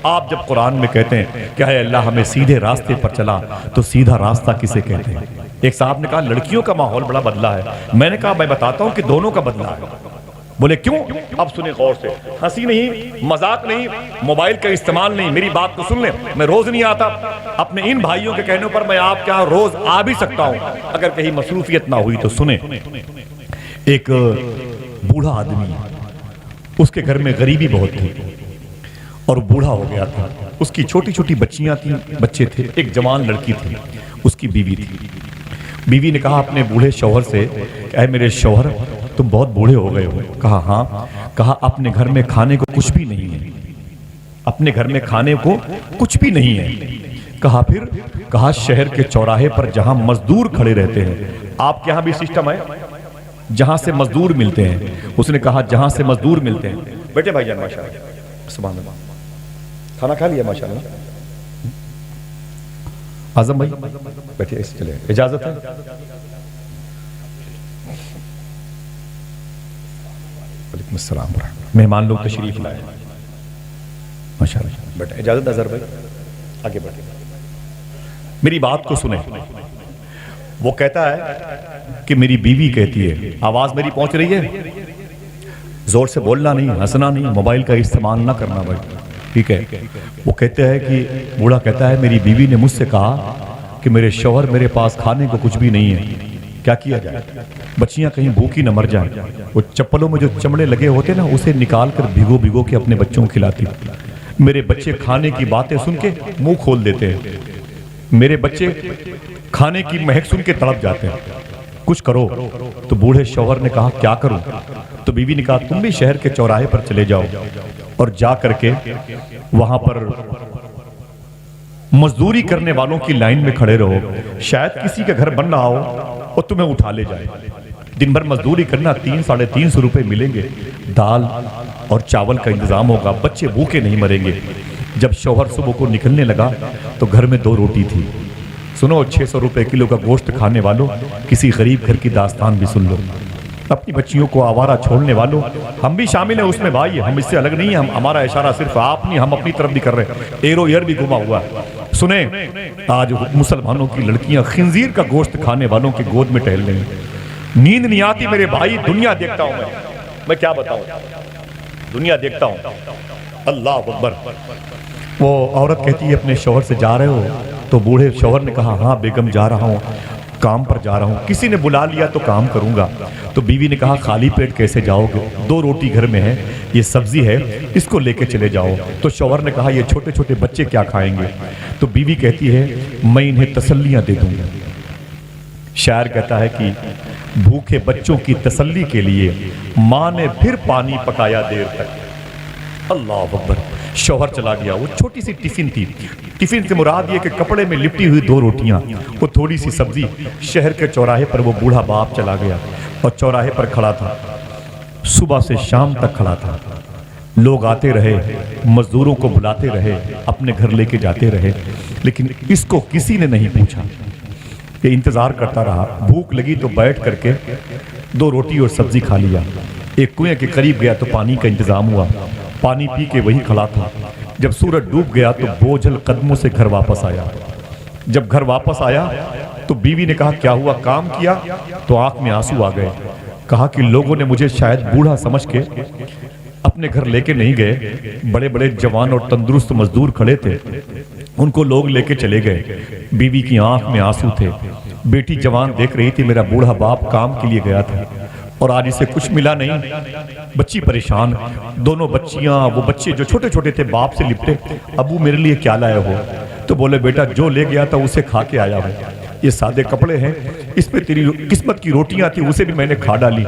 آپ جب قرآن میں کہتے ہیں کہ اے اللہ ہمیں سیدھے راستے پر چلا، تو سیدھا راستہ کسے کہتے ہیں؟ ایک صاحب نے کہا لڑکیوں کا ماحول بڑا بدلا ہے۔ میں نے کہا میں بتاتا ہوں کہ دونوں کا بدلا ہے۔ بولے کیوں؟ اب سنیں غور سے، ہنسی نہیں، مذاق نہیں، موبائل کا استعمال نہیں، میری بات کو سن لیں۔ میں روز نہیں آتا، اپنے ان بھائیوں کے کہنے پر میں آپ کے یہاں روز آ بھی سکتا ہوں اگر کہیں مصروفیت نہ ہوئی تو۔ سنیں، ایک بوڑھا آدمی، اس کے گھر میں غریبی بہت تھی اور بوڑھا ہو گیا تھا۔ اس کی چھوٹی چھوٹی بچیاں تھیں، بچے تھے، ایک جوان لڑکی تھی، اس کی بیوی تھی۔ بیوی نے کہا اپنے بوڑھے شوہر سے کہ اے میرے شوہر تم بہت بوڑھے ہو گئے ہو۔ کہا ہاں۔ کہا اپنے گھر میں کھانے کو کچھ بھی نہیں ہے، اپنے گھر میں کھانے کو کچھ بھی نہیں ہے۔ کہا پھر؟ کہا شہر کے چوراہے پر جہاں مزدور کھڑے رہتے ہیں، آپ کے ہاں بھی سسٹم ہے جہاں سے مزدور ملتے ہیں؟ اس نے کہا جہاں سے مزدور ملتے ہیں۔ بیٹے بھائی جان ماشاءاللہ، سبحان اللہ، کھانا کھا لیا ماشاءاللہ؟ اعظم بھائی بیٹھے، اس چلے، اجازت ہے؟ وعلیکم السلام ورحمۃ۔ مہمان لوگ تشریف لائے ماشاءاللہ، بیٹھے، اجازت اظہر بھائی آگے بیٹھے، میری بات کو سنیں۔ وہ کہتا ہے کہ میری بیوی کہتی ہے، آواز میری پہنچ رہی ہے؟ زور سے بولنا نہیں، ہنسنا نہیں، موبائل کا استعمال نہ کرنا بھائی، ٹھیک ہے؟ وہ کہتے ہیں کہ بوڑھا کہتا ہے میری بیوی نے مجھ سے کہا کہ میرے شوہر میرے پاس کھانے کو کچھ بھی نہیں ہے، کیا کیا جائے؟ بچیاں کہیں بھوکی نہ مر جائیں۔ وہ چپلوں میں جو چمڑے لگے ہوتے نا، اسے نکال کر بھگو بھگو کے اپنے بچوں کو کھلاتی۔ میرے بچے کھانے کی باتیں سن کے منہ کھول دیتے ہیں، میرے بچے کھانے کی مہک سن کے تڑپ جاتے ہیں، کچھ کرو۔ تو بوڑھے شوہر نے کہا کیا کروں؟ تو بیوی نے کہا تم بھی شہر کے چوراہے پر چلے جاؤ اور جا کر کے وہاں پر مزدوری کرنے والوں کی لائن میں کھڑے رہو، شاید کسی کا گھر بن رہا ہو اور تمہیں اٹھا لے جائے۔ دن بھر مزدوری کرنا، 300-350 روپے ملیں گے، دال اور چاول کا انتظام ہوگا، بچے بھوکے نہیں مریں گے۔ جب شوہر صبح کو نکلنے لگا تو گھر میں 2 روٹی تھی۔ سنو، 600 روپے کلو کا گوشت کھانے والوں، کسی غریب گھر کی داستان بھی سن لو۔ اپنی بچیوں کو آوارہ چھوڑنے والوں، ہم بھی شامل ہیں اس میں بھائی، ہم اس سے الگ نہیں ہیں، ہمارا اشارہ صرف آپ نہیں، ہم اپنی طرف بھی کر رہے ہیں، ایرو ایئر بھی گھما ہوا ہے۔ سنیں، آج مسلمانوں کی لڑکیاں خنزیر کا گوشت کھانے والوں کی گود میں ٹہل رہی ہیں۔ نیند نہیں آتی میرے بھائی، دنیا دیکھتا ہوں میں کیا بتاؤں، دنیا دیکھتا ہوں۔ اللہ اکبر۔ وہ عورت کہتی ہے اپنے شوہر سے جا رہے ہو؟ تو بوڑھے شوہر نے کہا ہاں بیگم جا رہا ہوں، کام پر جا رہا ہوں، کسی نے بلا لیا تو کام کروں گا۔ تو بیوی نے کہا خالی پیٹ کیسے جاؤ گے؟ 2 روٹی گھر میں ہے، یہ سبزی ہے، اس کو لے کے چلے جاؤ۔ تو شوہر نے کہا یہ چھوٹے چھوٹے بچے کیا کھائیں گے؟ تو بیوی کہتی ہے میں انہیں تسلیاں دے دوں گا۔ شاعر کہتا ہے کہ بھوکے بچوں کی تسلی کے لیے ماں نے پھر پانی پکایا دیر تک۔ اللہ اکبر۔ شوہر چلا گیا، وہ چھوٹی سی ٹفن تھی، ٹفن سے مراد یہ کہ کپڑے میں لپٹی ہوئی 2 روٹیاں، وہ تھوڑی سی سبزی۔ شہر کے چوراہے پر وہ بوڑھا باپ چلا گیا اور چوراہے پر کھڑا تھا، صبح سے شام تک کھڑا تھا۔ لوگ آتے رہے، مزدوروں کو بلاتے رہے، اپنے گھر لے کے جاتے رہے، لیکن اس کو کسی نے نہیں پوچھا۔ یہ انتظار کرتا رہا، بھوک لگی تو بیٹھ کر کے 2 روٹی اور سبزی کھا لیا۔ ایک کنویں کے قریب گیا تو پانی کا انتظام ہوا، پانی پی کے وہی کھڑا تھا۔ جب سورج ڈوب گیا تو بوجھل قدموں سے گھر واپس آیا۔ جب گھر واپس آیا تو بیوی نے کہا کیا ہوا، کام کیا؟ تو آنکھ میں آنسو آ گئے۔ کہا کہ لوگوں نے مجھے شاید بوڑھا سمجھ کے اپنے گھر لے کے نہیں گئے، بڑے بڑے جوان اور تندرست مزدور کھڑے تھے، ان کو لوگ لے کے چلے گئے۔ بیوی کی آنکھ میں آنسو تھے، بیٹی جوان دیکھ رہی تھی میرا بوڑھا باپ کام کے لیے گیا تھا اور آج اسے کچھ ملا نہیں۔ بچی پریشان، دونوں بچیاں، وہ بچے جو چھوٹے چھوٹے تھے باپ سے لپٹے، ابو میرے لیے کیا لائے ہو؟ تو بولے بیٹا جو لے گیا تھا اسے کھا کے آیا ہوں، یہ سادے کپڑے ہیں، اس پہ تیری قسمت کی روٹیاں تھی، اسے بھی میں نے کھا ڈالی۔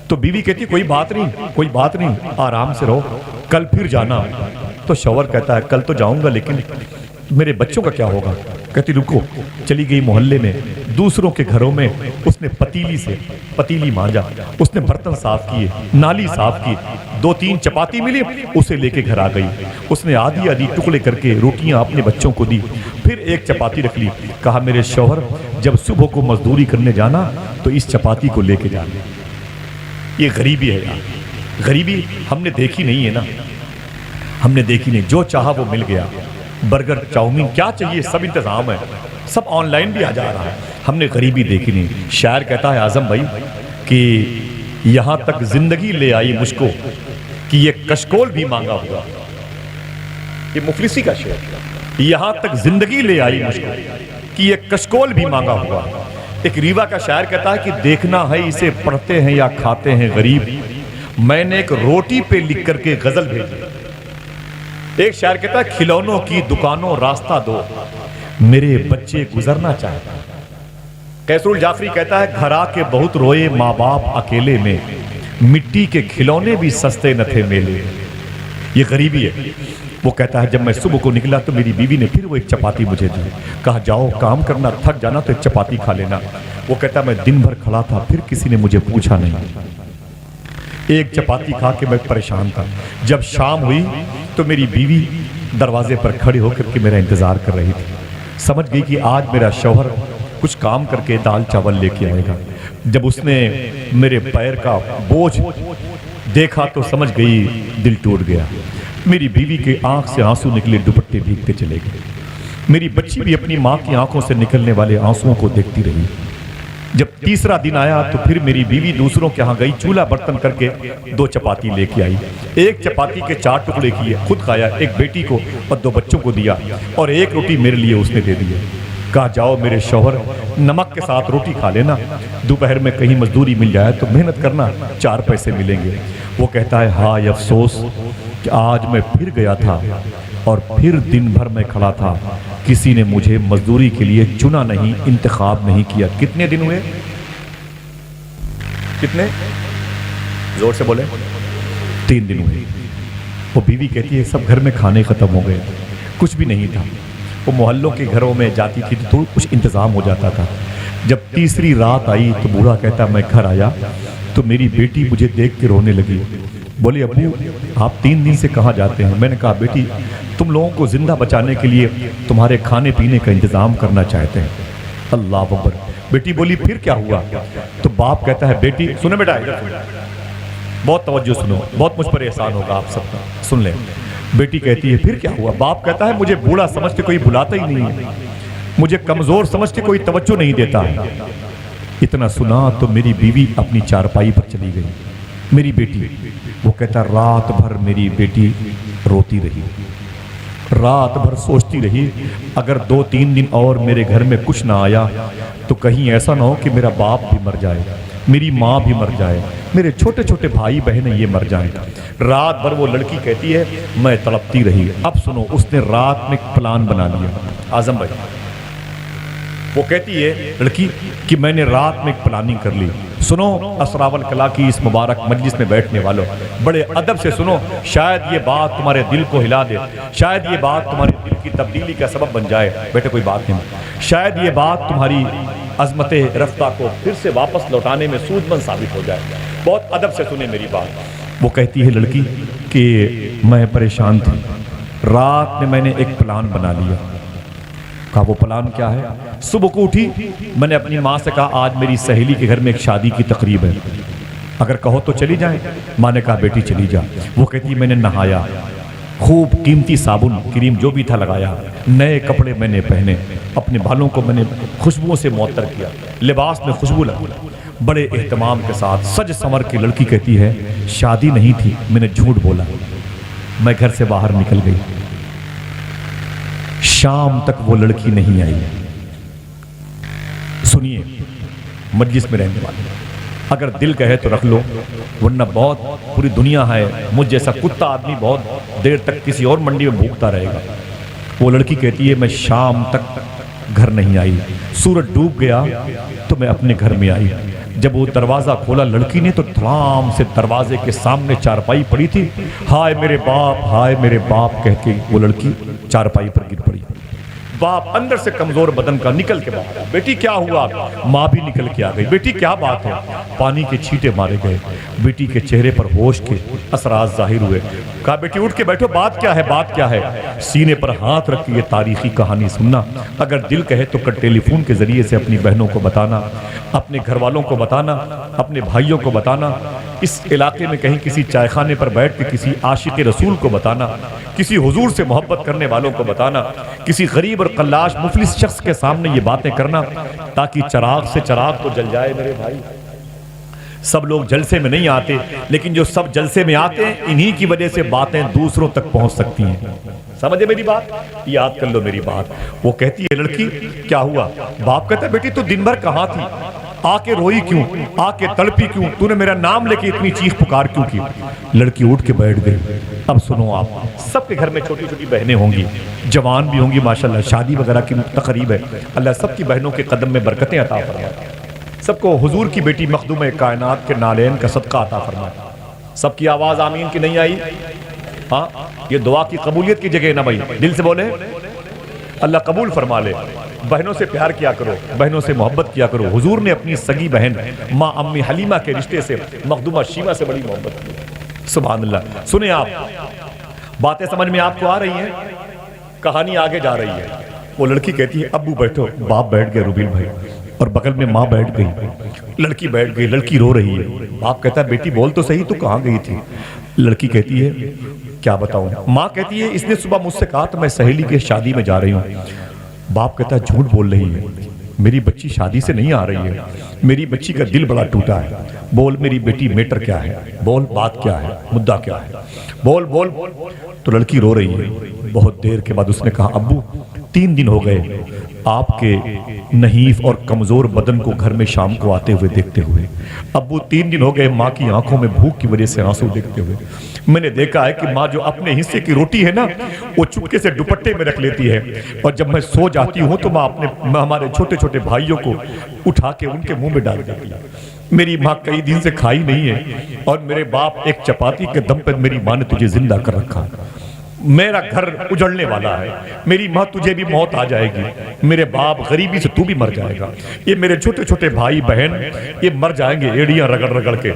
تو بیوی کہتی کوئی بات نہیں، کوئی بات نہیں، آرام سے رہو، کل پھر جانا۔ تو شوہر کہتا ہے کل تو جاؤں گا لیکن میرے بچوں کا کیا ہوگا؟ کہتی رکو۔ چلی گئی محلے میں، دوسروں کے گھروں میں، اس نے پتیلی سے پتیلی مانجا، اس نے برتن صاف کیے، نالی صاف کی، 2-3 چپاتی ملی، اسے لے کے گھر آ گئی۔ اس نے آدھی آدھی ٹکڑے کر کے روٹیاں اپنے بچوں کو دی، پھر 1 چپاتی رکھ لی۔ کہا میرے شوہر جب صبح کو مزدوری کرنے جانا تو اس چپاتی کو لے کے جانا۔ یہ غریبی ہے یار، غریبی ہم نے دیکھی نہیں ہے نا۔ ہم نے دیکھی نہیں، جو چاہا وہ مل گیا، برگر چاؤمین کیا چاہیے سب انتظام ہے، سب آن لائن بھی آ جا رہا ہے، ہم نے غریبی دیکھی نہیں۔ شاعر کہتا ہے اعظم بھائی کہ یہاں تک زندگی لے آئی مجھ کو کہ یہ کشکول بھی مانگا ہوا، یہ مفلسی کا شعر، یہاں تک زندگی لے آئی مجھ کو کہ یہ کشکول بھی مانگا ہوا۔ ایک ریوا کا شاعر کہتا ہے کہ دیکھنا ہے اسے پڑھتے ہیں یا کھاتے ہیں غریب، میں نے ایک روٹی پہ لکھ کر کے غزل بھیجی۔ ایک شاعر کہتا ہے کھلونوں کی دکانوں راستہ دو، میرے بچے گزرنا چاہتا۔ قیصر الجعفری کہتا ہے گھر آ کے بہت روئے ماں باپ اکیلے میں، مٹی کے کھلونے بھی سستے نہ تھے میلے۔ یہ غریبی ہے۔ وہ کہتا ہے جب میں صبح کو نکلا تو میری بیوی نے پھر وہ ایک چپاتی مجھے دی، کہا جاؤ کام کرنا، تھک جانا تو ایک چپاتی کھا لینا۔ وہ کہتا ہے میں دن بھر کھڑا تھا، پھر کسی نے مجھے پوچھا نہیں، ایک چپاتی کھا کے میں پریشان تھا۔ جب شام ہوئی تو میری بیوی دروازے پر کھڑی ہو کر کے میرا انتظار کر رہی تھی، سمجھ گئی کہ آج میرا شوہر کچھ کام کر کے دال چاول لے کے آئے گا۔ جب اس نے میرے پیر کا بوجھ دیکھا تو سمجھ گئی دل ٹوٹ گیا۔ میری بیوی کے آنکھ سے آنسو نکلے، دوپٹے بھیگتے چلے گئے۔ میری بچی بھی اپنی ماں کی آنکھوں سے نکلنے والے آنسوؤں کو دیکھتی رہی۔ جب تیسرا دن آیا تو پھر میری بیوی دوسروں کے ہاں گئی، چولہا برتن کر کے 2 چپاتی لے کے آئی۔ ایک چپاتی کے 4 ٹکڑے کیے، خود کھایا، ایک بیٹی کو اور 2 بچوں کو دیا، اور ایک روٹی میرے لیے اس نے دے دی۔ کہا جاؤ میرے شوہر نمک کے ساتھ روٹی کھا لینا، دوپہر میں کہیں مزدوری مل جائے تو محنت کرنا، 4 پیسے ملیں گے۔ وہ کہتا ہے ہائے افسوس کہ آج میں پھر گیا تھا اور پھر دن بھر میں کھڑا تھا، کسی نے مجھے مزدوری کے لیے چنا نہیں، انتخاب نہیں کیا۔ کتنے دن ہوئے؟ کتنے؟ زور سے بولے۔ 3 دن ہوئے۔ وہ بیوی کہتی ہے سب گھر میں کھانے ختم ہو گئے، کچھ بھی نہیں تھا۔ وہ محلوں کے گھروں میں جاتی تھی تو کچھ انتظام ہو جاتا تھا۔ جب تیسری رات آئی تو بوڑھا کہتا میں گھر آیا تو میری بیٹی مجھے دیکھ کے رونے لگی، بولے ابو آپ 3 دن سے کہاں جاتے ہیں؟ میں نے کہا بیٹی تم لوگوں کو زندہ بچانے کے لیے تمہارے کھانے پینے کا انتظام کرنا چاہتے ہیں۔ اللہ اکبر۔ بیٹی بولی پھر کیا ہوا؟ تو باپ کہتا ہے بیٹی سنیں بیٹا، بہت توجہ سنو، بہت مجھ پر احسان ہوگا آپ سب کا، سن لیں۔ بیٹی کہتی ہے پھر کیا ہوا؟ باپ کہتا ہے مجھے بوڑھا سمجھ کے کوئی بلاتا ہی نہیں ہے، مجھے کمزور سمجھ کے کوئی توجہ نہیں دیتا ہے۔ اتنا سنا تو میری بیوی اپنی چارپائی پر چلی گئی۔ میری بیٹی، وہ کہتا رات بھر میری بیٹی روتی رہی، رات بھر سوچتی رہی اگر 2-3 دن اور میرے گھر میں کچھ نہ آیا تو کہیں ایسا نہ ہو کہ میرا باپ بھی مر جائے، میری ماں بھی مر جائے، میرے چھوٹے چھوٹے بھائی بہنیں یہ مر جائیں۔ رات بھر وہ لڑکی کہتی ہے میں تڑپتی رہی۔ اب سنو، اس نے رات میں ایک پلان بنا لیا۔ اعظم بھائی وہ کہتی ہے لڑکی کہ میں نے رات میں ایک پلاننگ کر لی۔ سنو اسرار الکلا کی اس مبارک مجلس میں بیٹھنے والوں، بڑے ادب سے سنو، شاید یہ بات تمہارے دل کو ہلا دے، شاید یہ بات تمہارے دل کی تبدیلی کا سبب بن جائے۔ بیٹے کوئی بات نہیں، شاید یہ بات تمہاری عظمت رفتہ کو پھر سے واپس لوٹانے میں سود مند ثابت ہو جائے۔ بہت ادب سے سنیں میری بات۔ وہ کہتی ہے لڑکی کہ میں پریشان تھی، رات میں نے ایک پلان بنا لیا۔ کہا وہ پلان کیا ہے؟ صبح کو اٹھی، میں نے اپنی ماں سے کہا آج میری سہیلی کے گھر میں ایک شادی کی تقریب ہے، اگر کہو تو چلی جائیں۔ ماں نے کہا بیٹی چلی جا۔ وہ کہتی میں نے نہایا، خوب قیمتی صابن کریم جو بھی تھا لگایا، نئے کپڑے میں نے پہنے، اپنے بالوں کو میں نے خوشبوؤں سے معطر کیا، لباس میں خوشبو لگا، بڑے اہتمام کے ساتھ سج سنور کی لڑکی کہتی ہے شادی نہیں تھی، میں نے جھوٹ بولا، میں گھر سے باہر نکل گئی۔ شام تک وہ لڑکی نہیں آئی۔ سنیے مجلس میں رہنے والے، اگر دل کہے تو رکھ لو، ورنہ بہت پوری دنیا ہے مجھ جیسا کتا آدمی بہت دیر تک کسی اور منڈی میں بھوکتا رہے گا۔ وہ لڑکی کہتی ہے میں شام تک گھر نہیں آئی، سورج ڈوب گیا تو میں اپنے گھر میں آئی۔ جب وہ دروازہ کھولا لڑکی نے تو دھڑام سے دروازے کے سامنے چارپائی پڑی تھی، ہائے میرے باپ، ہائے میرے باپ کہہ کے وہ لڑکی چارپائی پر گر پڑی۔ باپ اندر سے کمزور بدن کا نکل کے باہر، بیٹی کیا ہوا؟ ماں بھی نکل کے آ گئی، بیٹی کیا بات ہے؟ پانی کے چھینٹے مارے گئے، بیٹی کے چہرے پر ہوش کے اثرات ظاہر ہوئے۔ کہا بیٹی اٹھ کے بیٹھو، بات کیا ہے، بات کیا ہے؟ سینے پر ہاتھ رکھ کے یہ تاریخی کہانی سننا، اگر دل کہے تو ٹیلی فون کے ذریعے سے اپنی بہنوں کو بتانا، اپنے گھر والوں کو بتانا، اپنے بھائیوں کو بتانا، اس علاقے میں کہیں کسی چائے خانے پر بیٹھ کے کسی عاشق رسول کو بتانا، کسی حضور سے محبت کرنے والوں کو بتانا، کسی غریب اور قلاش مفلس شخص کے سامنے یہ باتیں کرنا، تاکہ چراغ سے چراغ تو جل جائے میرے بھائی۔ سب لوگ جلسے میں نہیں آتے، لیکن جو سب جلسے میں آتے ہیں انہی کی وجہ سے باتیں دوسروں تک پہنچ سکتی ہیں۔ سمجھے میری بات؟ یاد کر لو میری بات۔ وہ کہتی ہے لڑکی کیا ہوا؟ باپ کہتا ہے بیٹی تو دن بھر کہاں تھی؟ آ کے روئی کیوں؟ آ کے تڑپی کیوں؟ تو نے میرا نام لے کے اتنی چیخ پکار کیوں کی؟ لڑکی اٹھ کے بیٹھ گئی۔ اب سنو آپ، سب کے گھر میں چھوٹی چھوٹی بہنیں ہوں گی، جوان بھی ہوں گی ماشاءاللہ، شادی وغیرہ کی تقریب ہے، اللہ سب کی بہنوں کے قدم میں برکتیں عطا فرمائے، سب کو حضور کی بیٹی مخدوم کائنات کے نالین کا صدقہ عطا فرمائے۔ سب کی آواز آمین کی نہیں آئی؟ ہاں، یہ دعا کی قبولیت کی جگہ ہے نا بھائی، دل سے بولے اللہ قبول فرما لے۔ بہنوں سے پیار کیا کرو، بہنوں سے محبت کیا کرو۔ حضور نے اپنی سگی بہن ماں امی حلیمہ کے رشتے سے مخدومہ شیمہ سے بڑی محبت کی۔ سبحان اللہ۔ سنیں آپ، باتیں سمجھ میں آپ کو آ رہی ہیں؟ کہانی آگے جا رہی ہے۔ وہ لڑکی کہتی ہے ابو بیٹھو، باپ بیٹھ گئے روبیل بھائی، اور بغل میں ماں بیٹھ گئی، لڑکی بیٹھ گئی، لڑکی رو رہی ہے۔ باپ کہتا ہے بیٹی بول تو صحیح، تو کہاں گئی تھی؟ لڑکی کہتی ہے کیا بتاؤں؟ ماں کہتی ہے اس نے صبح مجھ سے کہا تو میں سہیلی کے شادی میں جا رہی ہوں۔ باپ کہتا ہے جھوٹ بول رہی ہے، میری بچی شادی سے نہیں آ رہی ہے، میری بچی کا دل بڑا ٹوٹا ہے، بول میری بیٹی میٹر کیا ہے، بول بات کیا ہے، مدعا کیا ہے، بول بول۔ تو لڑکی رو رہی ہے۔ بہت دیر کے بعد اس نے کہا ابو 3 دن ہو گئے آپ کے نحیف اور کمزور بدن کو گھر میں شام کو آتے ہوئے دیکھتے ہوئے۔ ابو 3 دن ہو گئے ماں کی آنکھوں میں بھوک کی وجہ سے آنسو دیکھتے ہوئے۔ میں نے دیکھا ہے کہ ماں جو اپنے حصے کی روٹی ہے نا وہ چپکے سے دوپٹے میں رکھ لیتی ہے، اور جب میں سو جاتی ہوں تو ماں ہمارے چھوٹے چھوٹے بھائیوں کو اٹھا کے ان کے منہ میں ڈال دیتی ہے۔ میری ماں کئی دن سے کھائی نہیں ہے، اور میرے باپ ایک چپاتی کے دم پر میری ماں نے تجھے زندہ کر رکھا۔ میرا گھر اجڑنے والا ہے، میری ماں تجھے بھی موت آ جائے گی، میرے باپ غریبی سے تو بھی مر جائے گا، یہ میرے چھوٹے چھوٹے بھائی بہن یہ مر جائیں گے ایڑیاں رگڑ رگڑ کے۔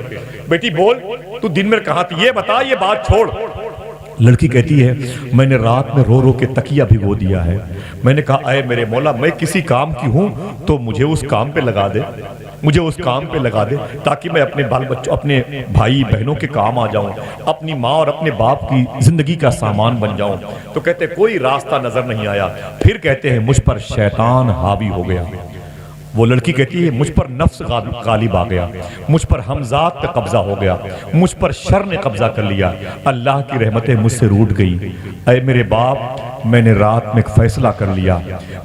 بیٹی بول تو دن میں کہاں تھی، یہ بتا، یہ بات چھوڑ۔ لڑکی کہتی ہے میں نے رات میں رو رو کے تکیہ بھگو دیا ہے، میں نے کہا اے میرے مولا میں کسی کام کی ہوں تو مجھے اس کام پہ لگا دے، مجھے اس کام پہ لگا دے تاکہ میں اپنے بال بچوں اپنے بھائی بہنوں کے کام آ جاؤں، اپنی ماں اور اپنے باپ کی زندگی کا سامان بن جاؤں۔ تو کہتے کوئی راستہ نظر نہیں آیا، پھر کہتے ہیں مجھ پر شیطان حاوی ہو گیا۔ وہ لڑکی کہتی ہے مجھ پر نفس غالب آ گیا، مجھ پر حمزات پہ قبضہ ہو گیا، مجھ پر شر نے قبضہ کر لیا، اللہ کی رحمتیں مجھ سے روٹ گئی۔ اے میرے باپ میں نے رات میں ایک فیصلہ کر لیا،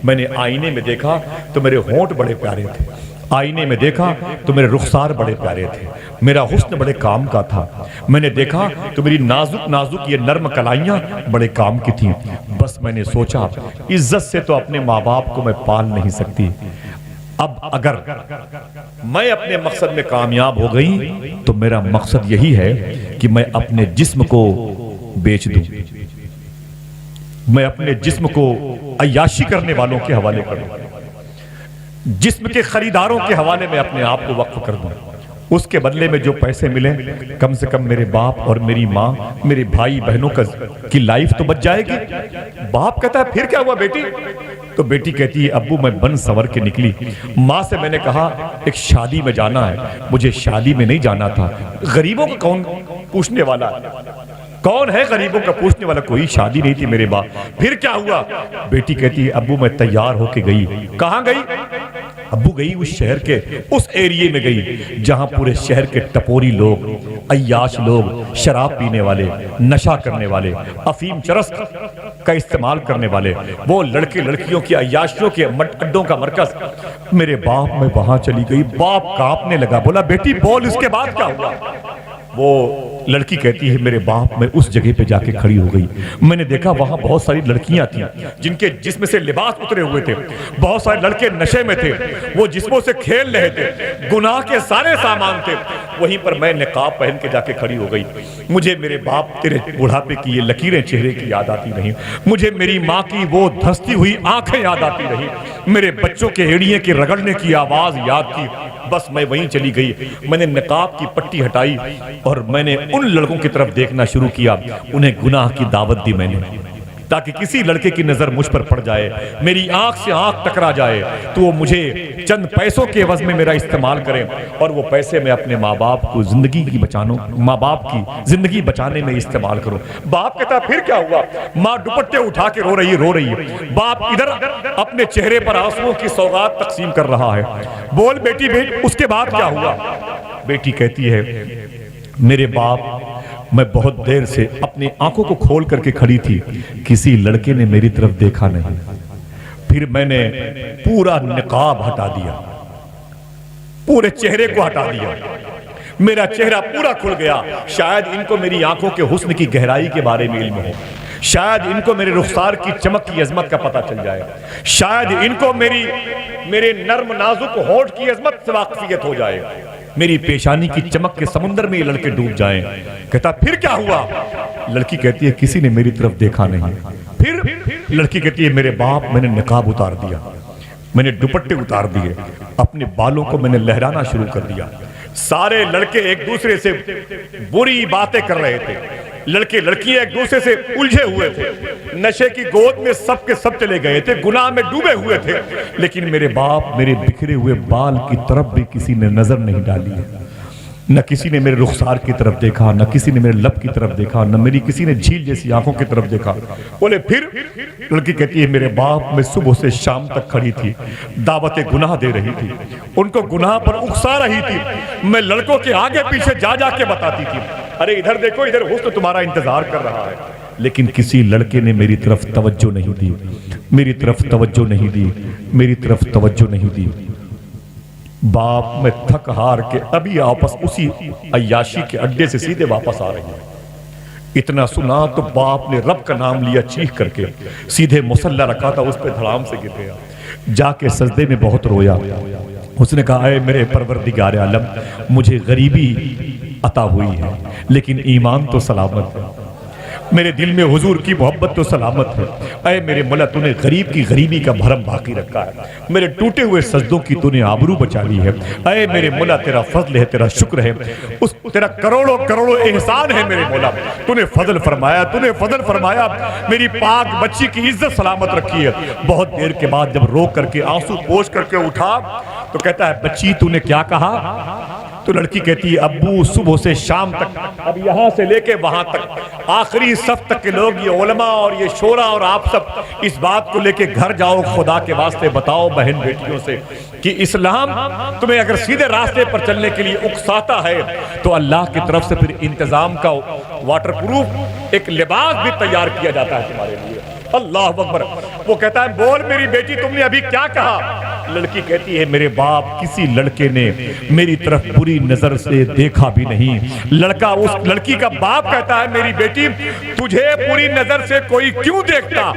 میں نے آئینے میں دیکھا تو میرے ہونٹ بڑے پیارے تھے، آئینے میں دیکھا تو میرے رخسار بڑے پیارے تھے، میرا حسن بڑے کام کا تھا، میں نے دیکھا تو میری نازک نازک یہ نرم کلائیاں بڑے کام کی تھیں۔ بس میں نے سوچا عزت سے تو اپنے ماں باپ کو میں پال نہیں سکتی، اب اگر میں اپنے مقصد میں کامیاب ہو گئی تو میرا مقصد یہی ہے کہ میں اپنے جسم کو بیچ دوں، میں اپنے جسم کو عیاشی کرنے والوں کے حوالے کر دوں، جسم کے خریداروں کے حوالے میں اپنے آپ کو وقف کر دوں، اس کے بدلے میں جو پیسے ملیں کم سے کم میرے باپ اور میری ماں میرے بھائی بہنوں کی لائف تو بچ جائے گی۔ باپ کہتا ہے پھر کیا ہوا بیٹی؟ تو بیٹی کہتی ہے ابو میں بن سور کے نکلی، ماں سے میں نے کہا ایک شادی میں جانا ہے، مجھے شادی میں نہیں جانا تھا، غریبوں کو کون پوچھنے والا ہے؟ کون ہے غریبوں کا پوچھنے والا؟ کوئی شادی نہیں تھی میرے باپ۔ پھر کیا ہوا؟ بیٹی کہتی ہے ابو میں تیار ہو کے گئی۔ کہاں گئی؟ ابو گئی اس شہر کے اس ایریے میں گئی جہاں پورے شہر کے ٹپوری لوگ، عیاش لوگ، شراب پینے والے، نشہ کرنے والے، افیم چرس کا استعمال کرنے والے، وہ لڑکے لڑکیوں کی عیاشیوں کے اڈوں کا مرکز۔ میرے باپ میں وہاں چلی گئی، باپ کانپنے لگا، بولا بیٹی بول اس کے بعد کیا ہوا؟ وہ لڑکی کہتی ہے میرے باپ میں اس جگہ پہ جا کے کھڑی ہو گئی، میں نے دیکھا وہاں بہت ساری لڑکیاں تھیں جن کے جسم سے لباس اترے ہوئے تھے، بہت سارے لڑکے نشے میں تھے، وہ جسموں سے کھیل رہے تھے، گناہ کے سارے سامان تھے، وہیں پر میں نقاب پہن کے جا کے کھڑی ہو گئی۔ مجھے میرے باپ تیرے بڑھاپے کی یہ لکیریں چہرے کی یاد آتی نہیں، مجھے میری ماں کی وہ دھستی ہوئی آنکھیں یاد آتی نہیں، میرے بچوں کے ایڑیے کے رگڑنے کی آواز یاد کی، بس میں وہیں چلی گئی. میں نے نقاب کی پٹی ہٹائی اور میں نے ان لڑکوں کی طرف دیکھنا شروع کیا. انہیں گناہ کی دعوت دی میں نے تاکہ کسی لڑکے کی نظر مجھ پر پڑ جائے, میری آنکھ سے آنکھ ٹکرا جائے تو وہ مجھے چند پیسوں کے عوض میں میرا استعمال کریں اور وہ پیسے میں اپنے ماں باپ کو ماں باپ کی زندگی بچانے میں استعمال کروں. باپ کہتا پھر کیا ہوا؟ ماں دوپٹے اٹھا کے رو رہی ہے. باپ ادھر اپنے چہرے پر آنسوؤں کی سوغات تقسیم کر رہا ہے. بول بیٹی اس کے بعد کیا ہوا؟ بیٹی کہتی ہے میرے باپ, میں بہت دیر سے اپنی آنکھوں کو کھول کر کے کھڑی تھی, کسی لڑکے نے میری طرف دیکھا نہیں. پھر میں نے پورا نقاب ہٹا دیا, پورے چہرے کو ہٹا دیا, میرا چہرہ پورا کھل گیا. شاید ان کو میری آنکھوں کے حسن کی گہرائی کے بارے میں علم ہو, شاید ان کو میرے رخسار کی چمک کی عظمت کا پتہ چل جائے, شاید ان کو میرے نرم نازک ہونٹ کی عظمت سے واقفیت ہو جائے, میری پیشانی کی چمک کے سمندر میں یہ لڑکے ڈوب جائیں. کہتا پھر کیا ہوا؟ لڑکی کہتی ہے کسی نے میری طرف دیکھا نہیں. پھر لڑکی کہتی ہے میرے باپ, میں نے نقاب اتار دیا, میں نے دوپٹے اتار دیے, اپنے بالوں کو میں نے لہرانا شروع کر دیا. سارے لڑکے ایک دوسرے سے بری باتیں کر رہے تھے, لڑکے لڑکیاں ایک دوسرے سے الجھے ہوئے تھے, نشے کی گود میں سب کے سب چلے گئے تھے, گناہ میں ڈوبے ہوئے تھے. لیکن میرے باپ میرے بکھرے ہوئے بال کی طرف بھی کسی نے نظر نہیں ڈالی ہے, نہ کسی نے میرے رخسار کی طرف دیکھا, نہ کسی نے میرے لب کی طرف دیکھا, نہ میری کسی نے جھیل جیسی آنکھوں کی طرف دیکھا. بولے پھر؟ لڑکی کہتی ہے میرے باپ, میں صبح سے شام تک کھڑی تھی, دعوت گناہ دے رہی تھی, ان کو گناہ پر اکسا رہی تھی, میں لڑکوں کے آگے پیچھے جا کے بتاتی تھی ارے ادھر دیکھو, ادھر حسن تمہارا انتظار کر رہا ہے. لیکن کسی لڑکے نے میری طرف توجہ نہیں دی, میری طرف توجہ نہیں دی, میری طرف توجہ نہیں دی. باپ میں تھک ہار کے ابھی آپس اسی عیاشی کے اڈے سے سیدھے واپس آ رہی ہیں. اتنا سنا تو باپ نے رب کا نام لیا چیخ کر کے, سیدھے مصلی رکھا تھا اس پہ دھڑام سے گر گیا, جا کے سجدے میں بہت رویا. اس نے کہا اے میرے پروردگار عالم, مجھے غریبی عطا ہوئی ہے لیکن ایمان تو سلامت ہے, میرے دل میں حضور کی محبت تو سلامت ہے. اے میرے مولا, تو نے غریب کی غریبی کا بھرم باقی رکھا ہے, میرے ٹوٹے ہوئے سجدوں کی تو نے آبرو بچا لی ہے. اے میرے مولا, تیرا فضل ہے, تیرا شکر ہے, تیرا کروڑوں کروڑوں احسان ہے میرے مولا, تو نے فضل فرمایا, تو نے فضل فرمایا, میری پاک بچی کی عزت سلامت رکھی ہے. بہت دیر کے بعد جب رو کر کے آنسو پوچھ کر کے اٹھا تو کہتا ہے بچی تو نے کیا کہا؟ تو لڑکی کہتی ہے ابو, صبح سے شام تک, اب یہاں سے لے کے وہاں تک, آخری صف تک کے لوگ, یہ علماء اور یہ شورا اور آپ سب اس بات کو لے کے گھر جاؤ, خدا کے واسطے بتاؤ بہن بیٹیوں سے کہ اسلام تمہیں اگر سیدھے راستے پر چلنے کے لیے اکساتا ہے تو اللہ کی طرف سے پھر انتظام کا واٹر پروف ایک لباس بھی تیار کیا جاتا ہے تمہارے لیے. اللہ اکبر. وہ کہتا ہے بول میری بیٹی, تم نے ابھی کیا کہا؟ لڑکی کہتی ہے میرے باپ, کسی لڑکے نے میری طرف بری نظر سے دیکھا بھی نہیں. اس لڑکی کا باپ کہتا ہے میری بیٹی, تجھے بری نظر سے کوئی کیوں دیکھتا؟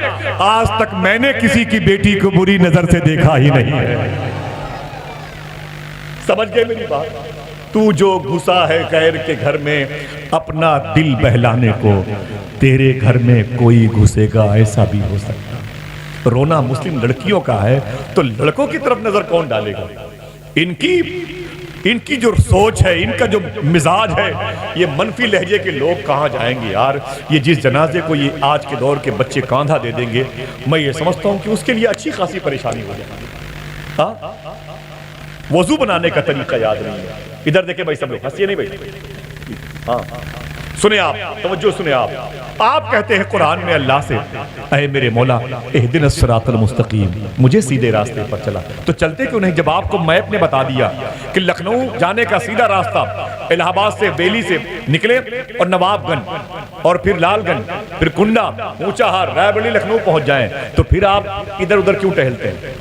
آج تک میں نے کسی کی بیٹی کو بری نظر سے دیکھا ہی نہیں ہے. سمجھ گئے میری بات؟ تو جو گھسا ہے غیر کے گھر میں اپنا دل بہلانے کو, تیرے گھر میں کوئی گھسے گا ایسا بھی ہو سکتا. رونا مسلم لڑکیوں کا ہے تو لڑکوں کی طرف نظر کون ڈالے گا؟ ان کی جو سوچ ہے, ان کا جو مزاج ہے, یہ منفی لہجے کے لوگ کہاں جائیں گے یار. یہ جس جنازے کو یہ آج کے دور کے بچے کاندھا دے دیں گے, میں یہ سمجھتا ہوں کہ اس کے لیے اچھی خاصی پریشانی ہو جائے گی. وضو بنانے کا طریقہ یاد نہیں ہے. ادھر دیکھیں بھائی سب لوگ, ہنسیے نہیں بھائی. ہاں سنیں آپ, توجہ سنیں آپ. آپ کہتے ہیں قرآن میں اللہ سے اے میرے مولا اہدنا الصراط المستقیم, مجھے سیدھے راستے پر چلا. تو چلتے کیوں نہیں جب آپ کو میپ نے بتا دیا کہ لکھنؤ جانے کا سیدھا راستہ الہ آباد سے بیلی سے نکلے اور نواب گنج اور پھر لال گنج, پھر کنڈا, اونچا ہار, رائے بریلی, لکھنؤ پہنچ جائیں, تو پھر آپ ادھر ادھر کیوں ٹہلتے ہیں؟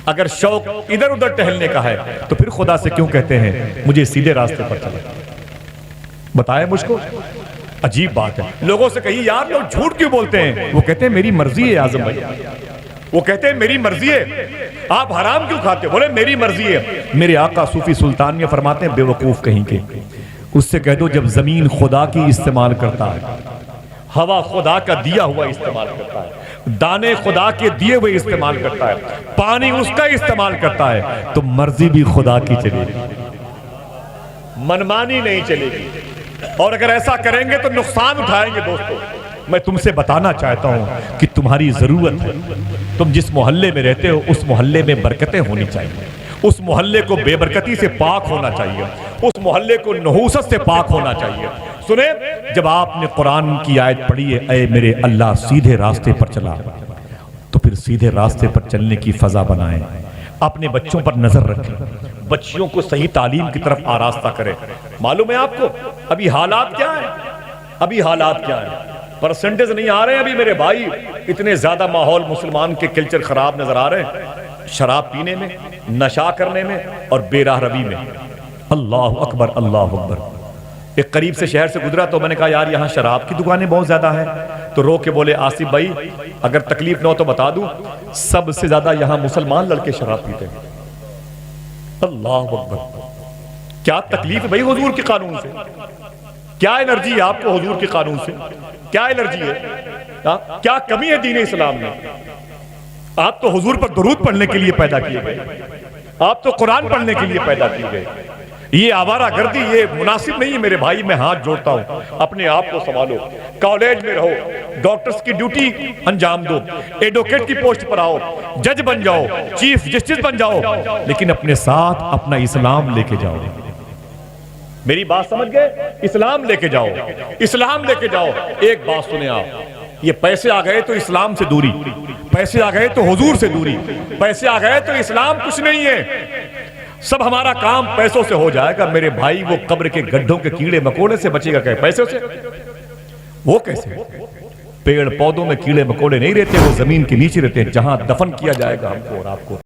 اگر شوق ادھر ادھر ٹہلنے کا ہے تو پھر خدا سے کیوں کہتے ہیں مجھے سیدھے راستے پر چلا؟ بتائیں مجھ کو. عجیب بات ہے. لوگوں سے کہیے یار لوگ جھوٹ کیوں بولتے ہیں؟ وہ کہتے ہیں میری مرضی ہے اعظم بھائی, وہ کہتے ہیں میری مرضی ہے. آپ حرام کیوں کھاتے؟ بولے میری مرضی ہے. میرے آقا صوفی سلطان میں فرماتے ہیں بے وقوف کہیں کے, اس سے کہہ دو جب زمین خدا کی استعمال کرتا ہے, ہوا خدا کا دیا ہوا استعمال کرتا ہے، دانے خدا کے دیے ہوئے استعمال کرتا ہے، پانی اس کا استعمال کرتا ہے، تو مرضی بھی خدا کی چلے گی، منمانی نہیں چلے گی۔ اور اگر ایسا کریں گے تو نقصان اٹھائیں گے۔ دوستو میں تم سے بتانا چاہتا ہوں کہ تمہاری ضرورت ہے، تم جس محلے میں رہتے ہو اس محلے میں برکتیں ہونی چاہیے، اس محلے کو بے برکتی سے پاک ہونا چاہیے، اس محلے کو نحوست سے پاک ہونا چاہیے۔ سنیں، جب آپ نے قرآن کی آیت پڑھی ہے اے میرے اللہ سیدھے راستے پر چلا، تو پھر سیدھے راستے پر چلنے کی فضا بنائیں، اپنے بچوں پر نظر رکھیں، بچیوں کو صحیح تعلیم کی طرف آراستہ کریں۔ معلوم ہے آپ کو ابھی حالات کیا ہیں؟ ابھی حالات کیا ہیں؟ پرسنٹیج نہیں آ رہے ہیں ابھی میرے بھائی، اتنے زیادہ ماحول مسلمان کے کلچر خراب نظر آ رہے ہیں، شراب پینے میں، نشہ کرنے میں اور بے راہ روی میں۔ اللہ اکبر اللہ اکبر۔ ایک قریب سے شہر سے گزرا تو میں نے کہا یار یہاں شراب کی دکانیں بہت زیادہ ہیں، تو رو کے بولے آصف بھائی اگر تکلیف نہ ہو تو بتا دوں، سب سے زیادہ یہاں مسلمان لڑکے شراب پیتے ہیں۔ اللہ اکبر۔ کیا تکلیف ہے بھائی حضور کے قانون سے؟ کیا انرجی ہے آپ کو حضور کے قانون سے؟ کیا انرجی ہے؟ کیا کمی ہے دین اسلام میں؟ آپ تو حضور پر درود پڑھنے کے لیے پیدا کیے گئے، آپ تو قرآن پڑھنے کے لیے پیدا کیے گئے۔ یہ آوارہ گردی یہ مناسب نہیں ہے میرے بھائی، میں ہاتھ جوڑتا ہوں، اپنے آپ کو سنبھالو، کالج میں رہو، ڈاکٹرز کی ڈیوٹی انجام دو، ایڈوکیٹ کی پوسٹ پر آؤ، جج بن جاؤ، چیف جسٹس بن جاؤ، لیکن اپنے ساتھ اپنا اسلام لے کے جاؤ۔ میری بات سمجھ گئے؟ اسلام لے کے جاؤ، اسلام لے کے جاؤ۔ ایک بات سنیں آپ، یہ پیسے آ گئے تو اسلام سے دوری، پیسے آ گئے تو حضور سے دوری، پیسے آ گئے تو اسلام کچھ نہیں ہے۔ سب ہمارا کام پیسوں سے ہو جائے گا میرے بھائی، وہ قبر کے گڈھوں کے کیڑے مکوڑے سے بچے گا کہ پیسوں سے؟ وہ کیسے؟ پیڑ پودوں میں کیڑے مکوڑے نہیں رہتے، وہ زمین کے نیچے رہتے ہیں جہاں دفن کیا جائے گا ہم کو اور آپ کو۔